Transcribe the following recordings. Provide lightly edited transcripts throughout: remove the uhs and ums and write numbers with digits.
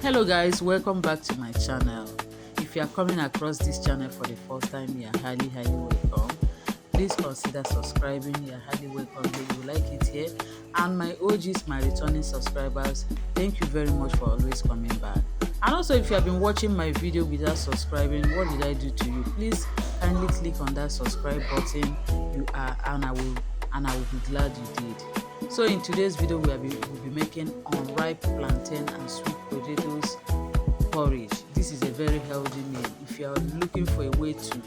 Hello guys, welcome back to my channel. If you are coming across this channel for the first time, you are highly welcome. Please consider subscribing. You are highly welcome here. You like it here. And my OGs, my returning subscribers, thank you very much for always coming back. And also, if you have been watching my video without subscribing, what did I do to you? Please kindly click on that subscribe button. You are and I will be glad you did. So in today's video, we'll be making unripe plantain and sweet potatoes porridge. This is a very healthy meal. If you are looking for a way to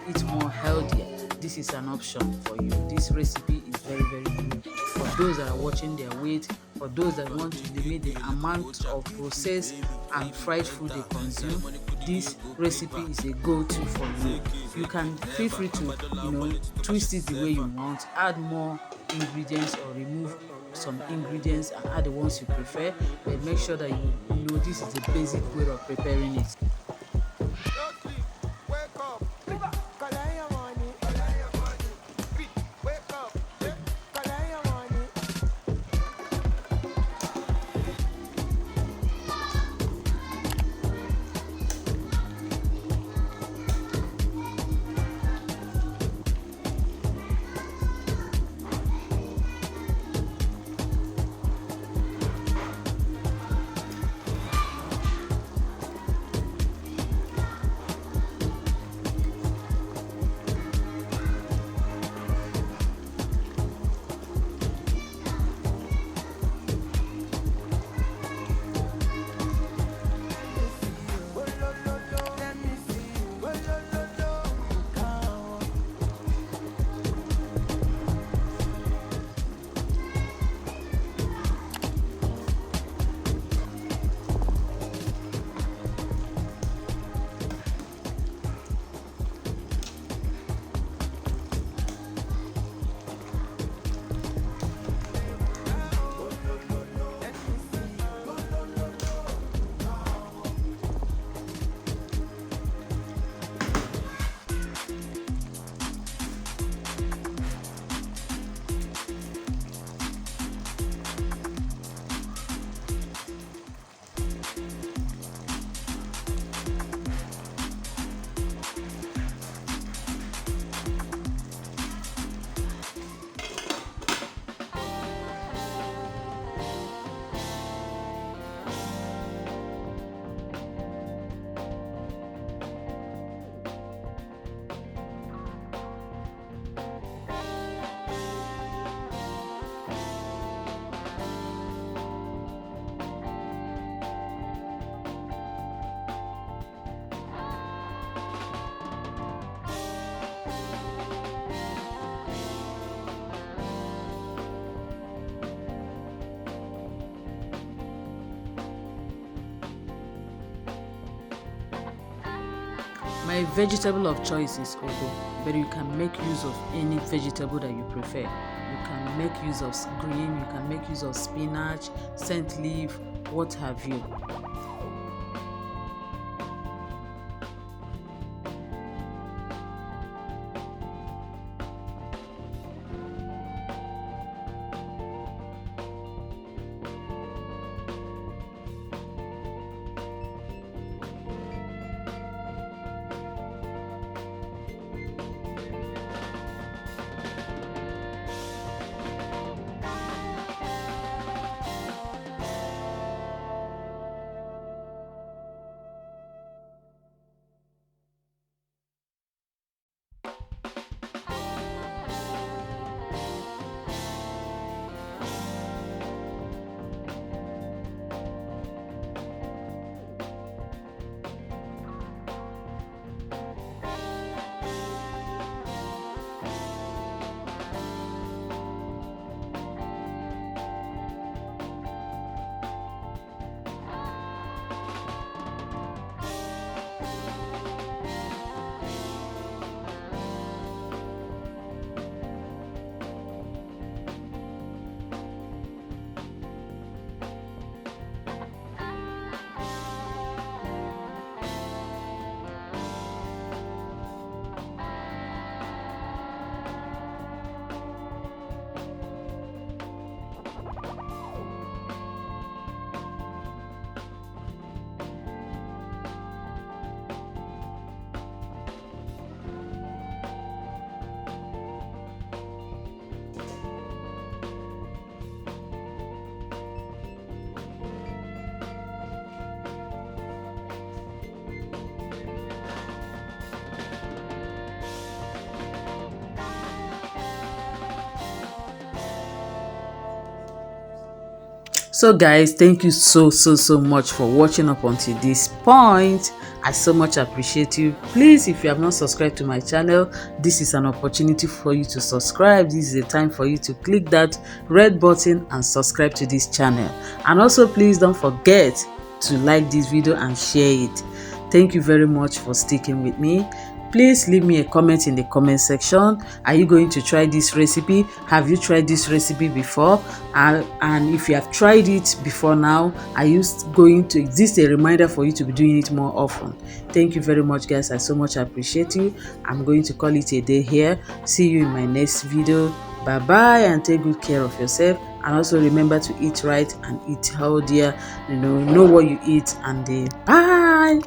eat more healthier, this is an option for you. This recipe is very good for those that are watching their weight, for those that want to limit the amount of processed and fried food they consume. This recipe is a go-to for you. You can feel free to twist it the way you want, add more ingredients or remove some ingredients and add the ones you prefer, but make sure that you know this is the basic way of preparing it. My vegetable of choice is ugu, but you can make use of any vegetable that you prefer. You can make use of green, you can make use of spinach, scent leaf, what have you. So guys, thank you so much for watching up until this point. I so much appreciate you. Please, if you have not subscribed to my channel, this is an opportunity for you to subscribe. This is a time for you to click that red button and subscribe to this channel. And also, please don't forget to like this video and share it. Thank you very much for sticking with me. Please leave me a comment in the comment section. Are you going to try this recipe? Have you tried this recipe before? And if you have tried it before now, are you going to, is this a reminder for you to be doing it more often? Thank you very much, guys. I so much appreciate you. I'm going to call it a day here. See you in my next video. Bye bye, and take good care of yourself. And also remember to eat right and eat healthier. Know what you eat, and bye.